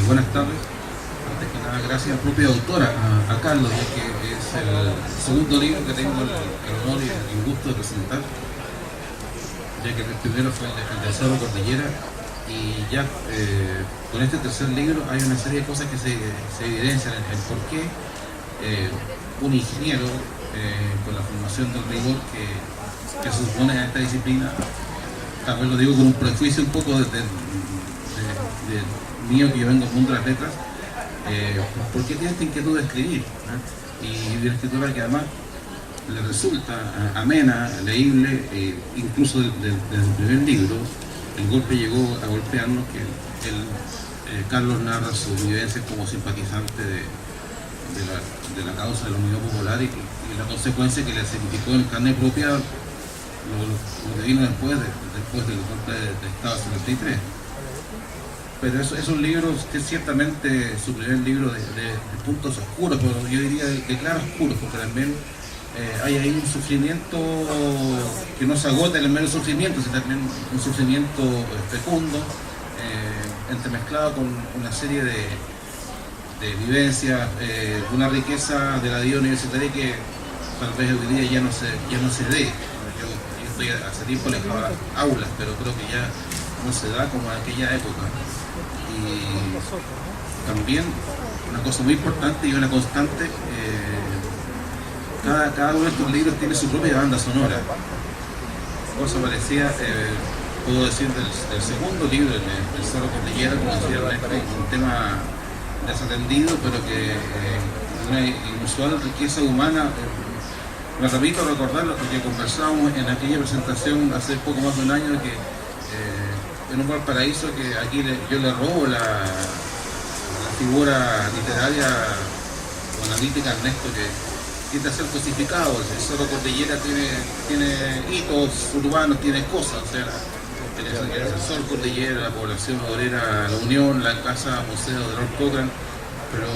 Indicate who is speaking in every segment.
Speaker 1: Buenas tardes. Antes que nada, gracias a la propia autora, a Carlos, ya que es el segundo libro que tengo el honor y el gusto de presentar, ya que el primero fue el de Cerro Cordillera, y ya con este tercer libro hay una serie de cosas que se evidencian el por qué un ingeniero con la formación del rigor que se supone a esta disciplina, tal vez lo digo con un prejuicio un poco de mío, que yo vengo del mundo de las letras, ¿por qué tiene esta inquietud de escribir? Y de una escritura que además le resulta amena, leíble, incluso desde el primer libro, el golpe llegó a golpearnos, que Carlos narra su vivencia como simpatizante de la causa de la Unidad Popular y la consecuencia que le significó en carne propia lo que vino después del golpe de Estado 73. Pero es un libro que ciertamente su primer libro de puntos oscuros, pero yo diría de claros oscuros, porque también hay ahí un sufrimiento que no se agota en el mero sufrimiento, sino también un sufrimiento fecundo, entremezclado con una serie de vivencias, una riqueza de la vida universitaria que tal vez hoy día ya no se dé. Yo estoy hace tiempo en las aulas, pero creo que ya no se da como en aquella época. Y también una cosa muy importante y una constante, cada uno de estos libros tiene su propia banda sonora. Cosa parecía, puedo decir, del segundo libro, el Cerro Cordillera, como decía Ernesto, un tema desatendido, pero que una inusual riqueza humana. Me repito a recordar lo que conversábamos en aquella presentación hace poco más de un año, que en un Valparaíso, que aquí yo le robo la figura literaria o analítica a Ernesto, que tiende a ser cosificado. El Cerro Cordillera tiene hitos urbanos, tiene cosas, o sea, el Cerro Cordillera, la población obrera, la Unión, la casa museo de Lord Cochrane, pero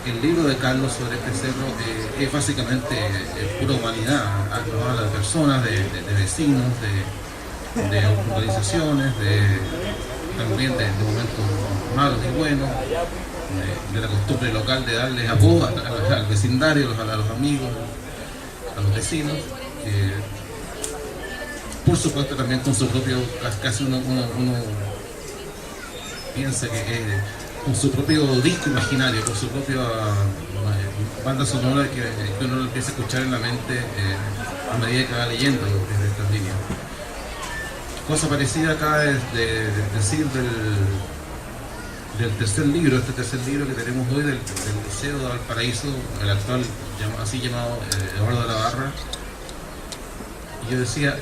Speaker 1: el libro de Carlos sobre este cerro es básicamente pura humanidad, habla de personas, de vecinos, de organizaciones, también de momentos malos y buenos, de la costumbre local de darles apodo al vecindario, a los amigos, a los vecinos. Por supuesto también con su propio, casi uno piensa que con su propio disco imaginario, con su propia banda sonora que uno lo empieza a escuchar en la mente a medida que va leyendo desde estas líneas. Cosa parecida acá de decir del tercer libro, este tercer libro que tenemos hoy del Liceo de Valparaíso, el actual así llamado Eduardo de la Barra. Y yo decía,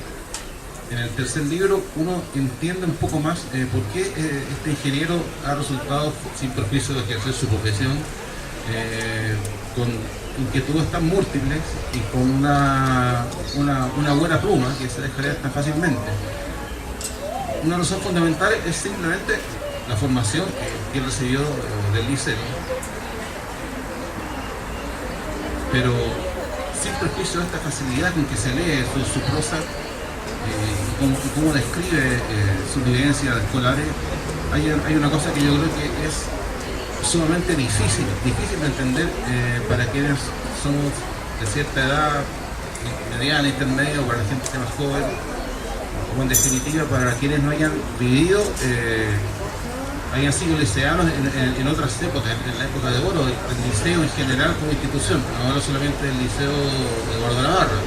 Speaker 1: en el tercer libro uno entiende un poco más por qué este ingeniero ha resultado, sin perjuicio de ejercer su profesión, con inquietudes tan múltiples y con una buena pluma que se deja leer tan fácilmente. Una razón fundamental es simplemente la formación que él recibió del liceo, pero sin perjuicio de esta facilidad con que se lee su prosa y cómo describe sus vivencias escolares, hay una cosa que yo creo que es sumamente difícil de entender para quienes somos de cierta edad, mediana, intermedia, o para la gente más joven, o en definitiva para quienes no hayan vivido, hayan sido liceanos en otras épocas, en la época de oro, el liceo en general como institución, no hablo solamente del liceo de Eduardo de la Barra.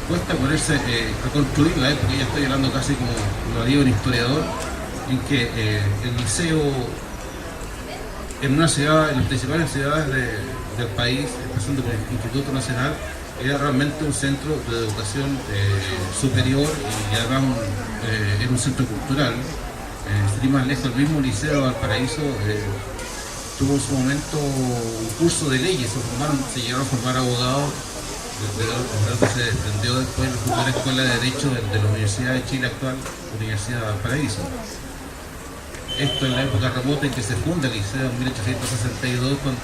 Speaker 1: Cuesta ponerse a construirla, porque ya estoy hablando casi como lo haría un historiador, en que el liceo en una ciudad, en las principales ciudades del país, empezando por el Instituto Nacional, era realmente un centro de educación superior y además era un centro cultural. Sin ir más lejos, el mismo Liceo de Valparaíso tuvo en su momento un curso de leyes, se llegaron a formar abogados, de lo que se desprendió después la futura Escuela de Derecho de la Universidad de Chile actual, Universidad de Valparaíso. Esto en la época remota en que se funda el liceo en 1862, cuando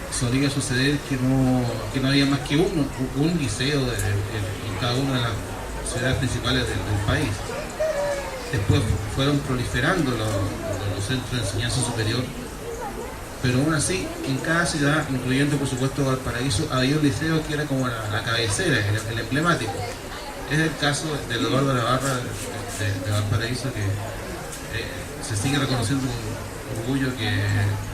Speaker 1: solía suceder que no había más que un liceo en cada una de las ciudades principales del país. Después fueron proliferando los centros de enseñanza superior, pero aún así, en cada ciudad, incluyendo por supuesto Valparaíso, había un liceo que era como la cabecera, el emblemático. Es el caso de Eduardo Navarra de Valparaíso, que se sigue reconociendo con orgullo que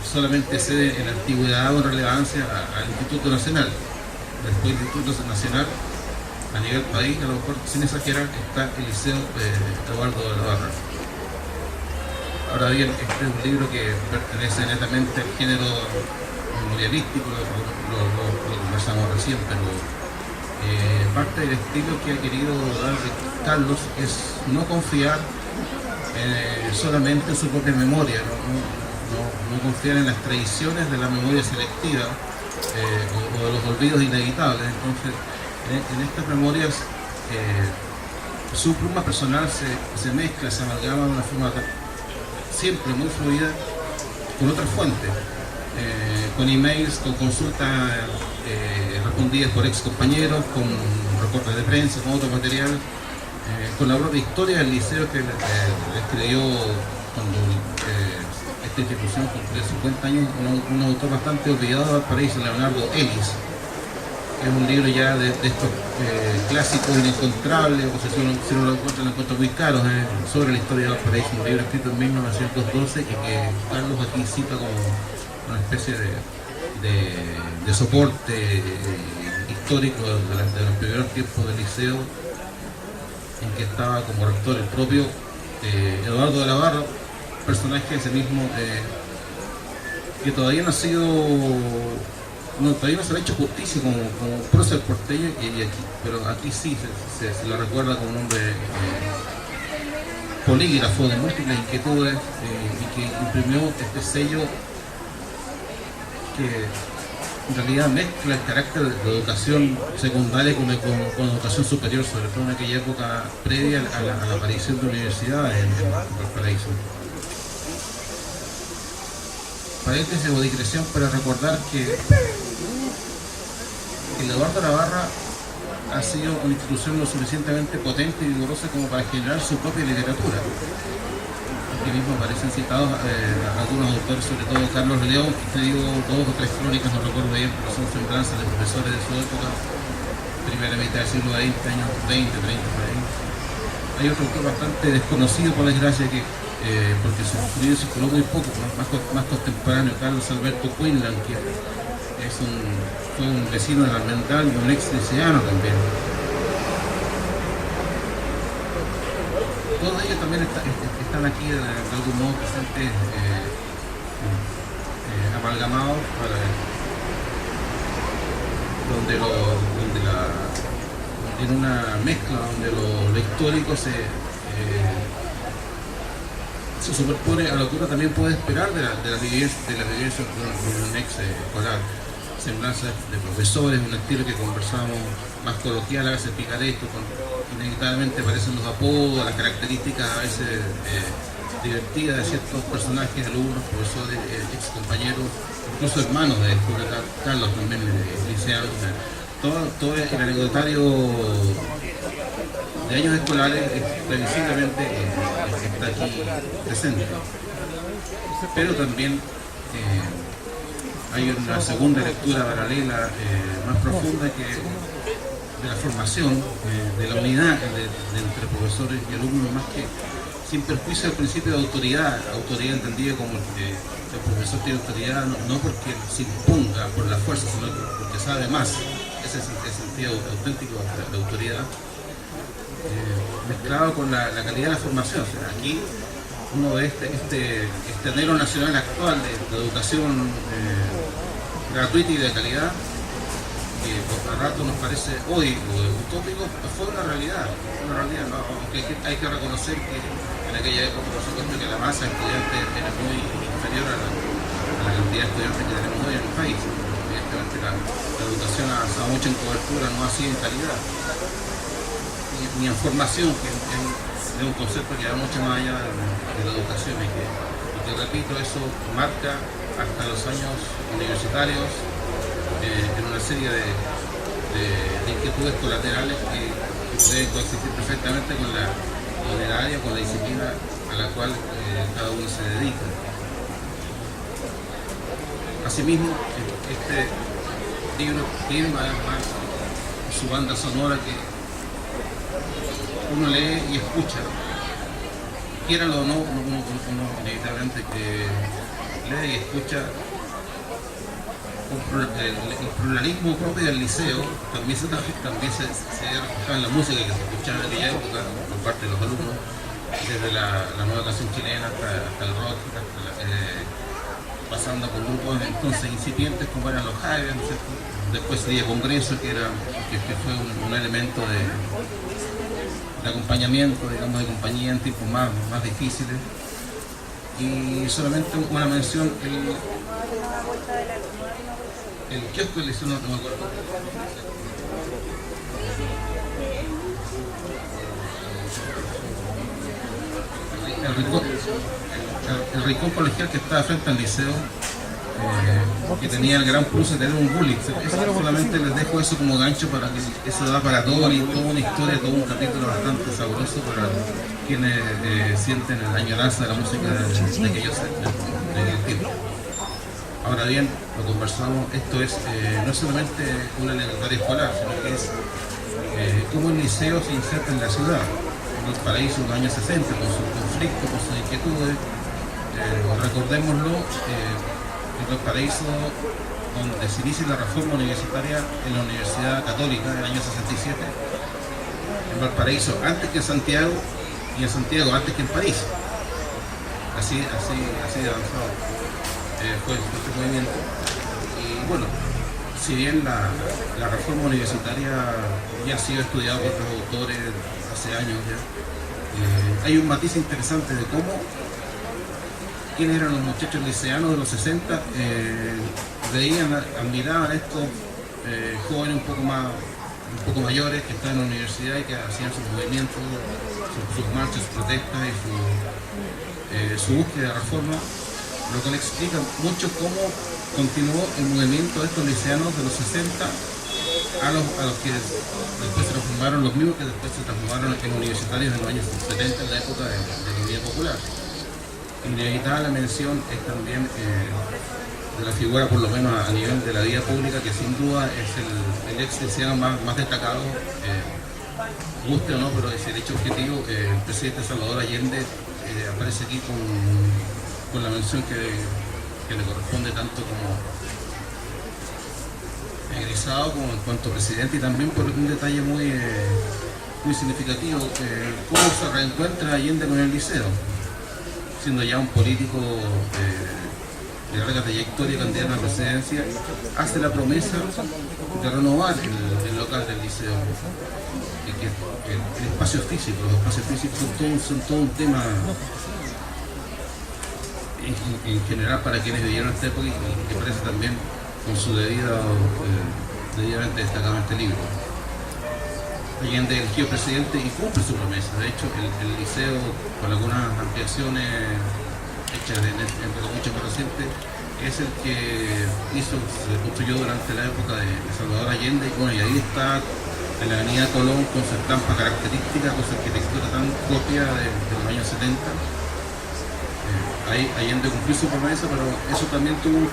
Speaker 1: solamente cede en antigüedad o relevancia al Instituto Nacional. Después del Instituto Nacional, a nivel país, a lo mejor sin exagerar, está el Liceo Eduardo Navarra. Ahora bien, este es un libro que pertenece netamente al género memorialístico, lo conversamos recién, pero parte del estilo que ha querido dar Carlos es no confiar solamente en su propia memoria, no confiar en las tradiciones de la memoria selectiva o de los olvidos inevitables. Entonces, en estas memorias su pluma personal se mezcla, se amalgama de una forma siempre muy fluida con otras fuentes, con emails, con consultas respondidas por ex compañeros, con reportes de prensa, con otro material, con la propia historia del liceo que escribió cuando esta institución cumplió 50 años, un autor bastante olvidado de Valparaíso, Leonardo Ellis. Es un libro ya de estos clásicos inencontrables, o si no lo encuentro muy caros, sobre la historia de Valparaíso, un libro escrito en 1912 y que Carlos aquí cita como una especie de soporte histórico de los primeros tiempos del liceo, en que estaba como rector el propio Eduardo de Navarra, personaje ese mismo que todavía no ha sido, todavía no se le ha hecho justicia como prócer porteño, pero aquí sí se lo recuerda como un hombre polígrafo de múltiples inquietudes y que imprimió este sello que en realidad mezcla el carácter de educación secundaria con educación superior, sobre todo en aquella época previa a la aparición de universidades en Valparaíso. Paréntesis o digresión para recordar que el Eduardo Navarra ha sido una institución lo suficientemente potente y vigorosa como para generar su propia literatura. Aquí mismo aparecen citados algunos autores, sobre todo Carlos León, que te digo 2 o 3 crónicas, no recuerdo bien, pero son semblanzas de profesores de su época, primera mitad del siglo XX, años 20, 30, por ahí. Hay otro autor bastante desconocido, por desgracia, que porque su libro circuló muy poco, más contemporáneo, Carlos Alberto Quinlan, que fue un vecino de la Almendral y un ex liceano también. Todos ellos también están aquí de algún modo presentes, amalgamados, donde en una mezcla donde lo histórico se superpone a lo que uno también puede esperar de la vivencia de un ex escolar. Semblanzas de profesores, un estilo que conversamos más coloquial, a veces picaresco, inevitablemente aparecen los apodos, las características a veces divertidas de ciertos personajes, alumnos, profesores, ex compañeros, incluso hermanos de Carlos también, liceanos. Todo el anecdotario de años escolares previsiblemente está aquí presente. Pero también hay una segunda lectura paralela más profunda que de la formación, de la unidad entre profesores y alumnos, más que sin perjuicio del principio de autoridad entendida como que el profesor tiene autoridad no porque se imponga por la fuerza, sino porque sabe más. Ese es el sentido auténtico de la autoridad, mezclado con la calidad de la formación. O sea, aquí uno ve este anhelo nacional actual de educación gratuita y de calidad, que por rato nos parece hoy utópico, fue una realidad, ¿no? Aunque hay que reconocer que en aquella época, por supuesto, que la masa de estudiantes era muy inferior a la cantidad de estudiantes que tenemos hoy en el país. Evidentemente la educación ha avanzado mucho en cobertura, no así en calidad, ni en formación, que es un concepto que va mucho más allá de la educación y que repito, eso marca hasta los años universitarios en una serie de inquietudes colaterales que pueden coexistir perfectamente con con el área, con la disciplina a la cual cada uno se dedica. Asimismo, este libro tiene además su banda sonora que uno lee y escucha, quiéralo o no, uno inevitablemente que lee y escucha el pluralismo propio del liceo, también se reflejaba en la música que se escuchaba en aquella época por parte de los alumnos, desde la nueva canción chilena hasta el rock, pasando por grupos entonces incipientes como eran los Jaivas, ¿no es cierto? Después sería Congreso, que fue un elemento de acompañamiento, digamos, de compañía en tiempos más difíciles. Y solamente una mención, el kiosco del liceo, no me acuerdo. El rincón colegial que estaba frente al liceo, que tenía el gran plus de tener un bullying. Solamente les dejo eso como gancho para que eso da para toda una historia, todo un capítulo bastante sabroso para quienes sienten la añoranza de la música de aquellos tiempos. Ahora bien, lo conversamos, esto es no solamente una anécdota escolar, sino que es cómo el liceo se inserta en la ciudad. Valparaíso en los años 60, con sus conflictos, con sus inquietudes. Recordémoslo, en Valparaíso, donde se inicia la reforma universitaria en la Universidad Católica en el año 67, en Valparaíso antes que en Santiago, y en Santiago antes que en París. Así de avanzado fue este movimiento. Y bueno, si bien la reforma universitaria ya ha sido estudiada por otros autores hace años ya, hay un matiz interesante de cómo quiénes eran los muchachos liceanos de los 60, admiraban a estos jóvenes un poco mayores que estaban en la universidad y que hacían sus movimientos, sus marchas, sus protestas y su búsqueda de reforma, lo que le explica mucho cómo continuó el movimiento de estos liceanos de los 60 a los que después se transformaron, los mismos que después se transformaron en universitarios en los años 70, en la época de la Unidad Popular. Inevitable la mención es también de la figura, por lo menos a nivel de la vida pública, que sin duda es el ex liceano más destacado, guste o no, pero es el hecho objetivo. El presidente Salvador Allende aparece aquí con la mención que le corresponde tanto como egresado como en cuanto presidente, y también por un detalle muy significativo, cómo se reencuentra Allende con el liceo, siendo ya un político de larga trayectoria, candidato a la presidencia, hace la promesa de renovar el local del liceo, y que el espacio físico, los espacios físicos son todo un tema en general para quienes vivieron esta época, y que parece también con su debidamente destacado en este libro. Allende eligió presidente y cumple su promesa. De hecho, el liceo, con algunas ampliaciones hechas en época mucho más reciente, es el que se construyó durante la época de Salvador Allende, y bueno, y ahí está en la avenida Colón con su estampa característica, con su arquitectura tan propia de los años 70. Ahí Allende cumplió su promesa, pero eso también tuvo un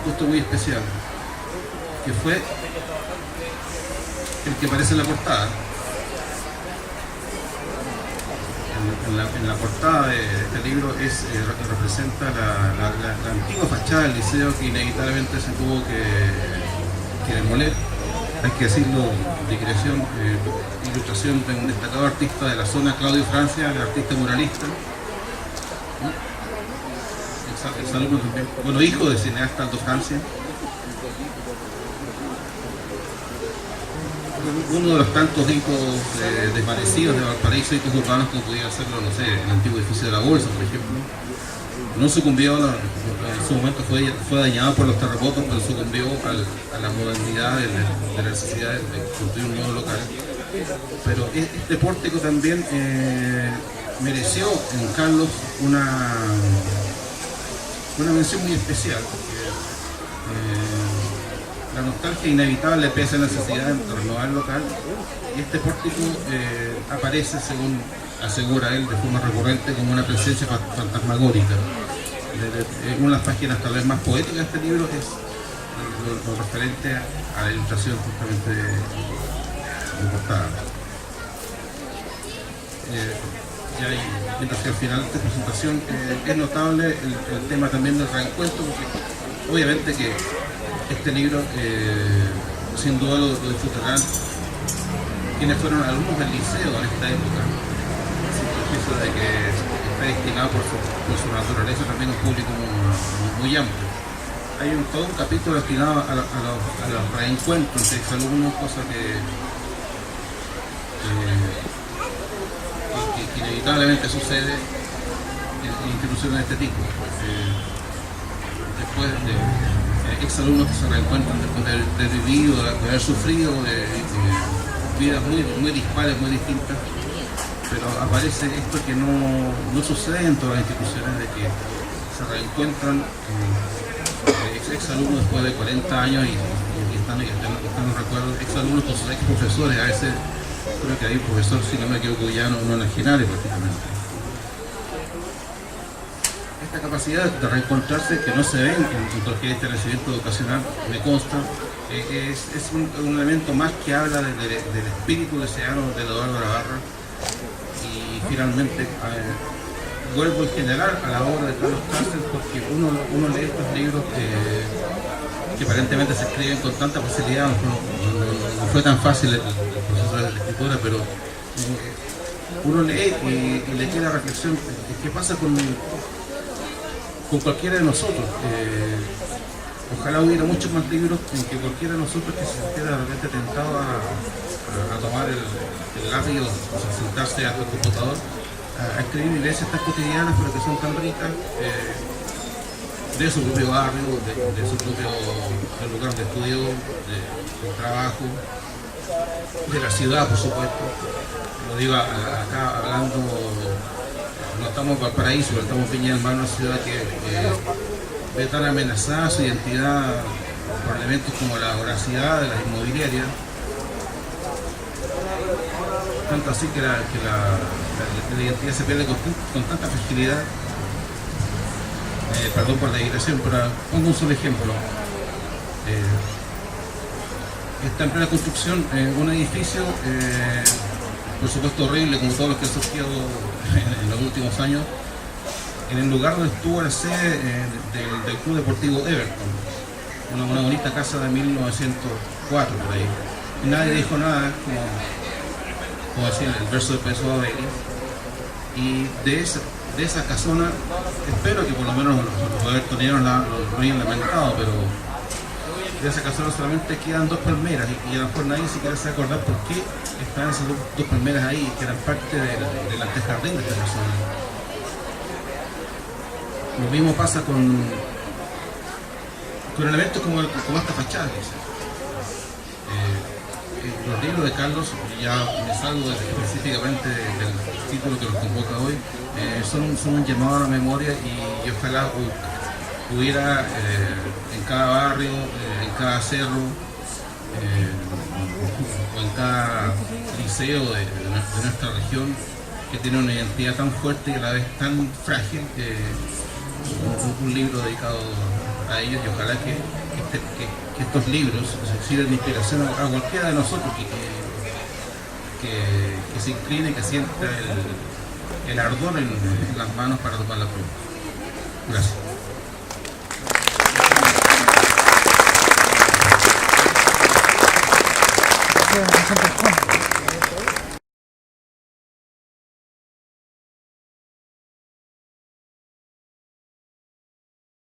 Speaker 1: costo muy especial, que fue el que aparece en la portada. En la portada de este libro representa la antigua fachada del liceo, que inevitablemente se tuvo que demoler. Hay que decirlo, de creación, ilustración de un destacado artista de la zona, Claudio Francia, el artista muralista. Exalumno también, bueno, hijo del cineasta Aldo Francia. Uno de los tantos hijos desvanecidos de Valparaíso, hijos urbanos, como podía hacerlo, no sé, el antiguo edificio de la Bolsa, por ejemplo. No sucumbió, en su momento fue dañado por los terremotos, pero sucumbió a la modernidad de la necesidad de construir un nuevo local. Pero este pórtico también mereció en Carlos una mención muy especial, porque la nostalgia inevitable pese a la necesidad de renovar el local, y este pórtico aparece, según asegura él de forma recurrente como una presencia fantasmagórica. Una de las páginas tal vez más poéticas de este libro es lo referente a la ilustración justamente de portada. Mientras que al final de esta presentación es notable el tema también del reencuentro, porque obviamente que este libro sin duda lo disfrutarán quienes fueron alumnos del liceo en esta época, eso de que está destinado por su naturaleza también a un público muy amplio. Hay todo un capítulo destinado a los reencuentros entre exalumnos, cosa que inevitablemente sucede en instituciones de este tipo. Después de exalumnos que se reencuentran después de haber vivido, de haber sufrido vidas muy dispares, muy distintas, pero aparece esto que no sucede en todas las instituciones, de que se reencuentran exalumnos después de 40 años y están en recuerdo, exalumnos con sus ex profesores. A veces creo que hay un profesor, si no me equivoco, ya no en Genare prácticamente. Esta capacidad de reencontrarse que no se ve en cualquier establecimiento educacional, me consta, es un elemento más que habla del espíritu deseado de Eduardo Navarra. Y finalmente vuelvo en general a la obra de Carlos Cáceres, porque uno lee estos libros que aparentemente se escriben con tanta facilidad. No fue tan fácil el proceso de la escritura, pero uno lee y le queda la reflexión: ¿qué pasa con cualquiera de nosotros? Ojalá hubiera muchos más libros en que cualquiera de nosotros que se sintiera de repente tentado a tomar el lápiz o a sentarse ante el computador a escribir vivencias tan cotidianas, pero que son tan ricas, de su propio barrio, de su propio lugar de estudio, de trabajo, de la ciudad, por supuesto. Lo digo acá hablando, no estamos en Valparaíso, pero estamos en Viña del Mar, una ciudad que ve tan amenazada su identidad por elementos como la voracidad de las inmobiliarias, tanto así que la identidad se pierde con tanta fragilidad. Perdón por la digresión, pero pongo un solo ejemplo. Está en plena construcción un edificio, por supuesto horrible, como todos los que han surgido en los últimos años, en el lugar donde estuvo la sede del Club Deportivo Everton, una bonita casa de 1904 por ahí. Y nadie dijo nada, como decía el verso de Pessoa Bailey. Y de esa casona, espero que por lo menos los evertonianos lo hayan lamentado, pero de esa casona solamente quedan 2 palmeras, y a lo mejor nadie siquiera se va a acordar por qué estaban esas dos palmeras ahí, que eran parte del antejardín de esta casona. Lo mismo pasa con elementos como esta fachada. Los libros de Carlos, ya me salgo específicamente del título que nos convoca hoy, son un llamado a la memoria, y ojalá hubiera en cada barrio, en cada cerro, o en cada liceo de nuestra región, que tiene una identidad tan fuerte y a la vez tan frágil, un libro dedicado a ellos, y ojalá que estos libros sirvan de inspiración a cualquiera de nosotros que se incline, que sienta el ardor en las manos para tomar la prueba. Gracias.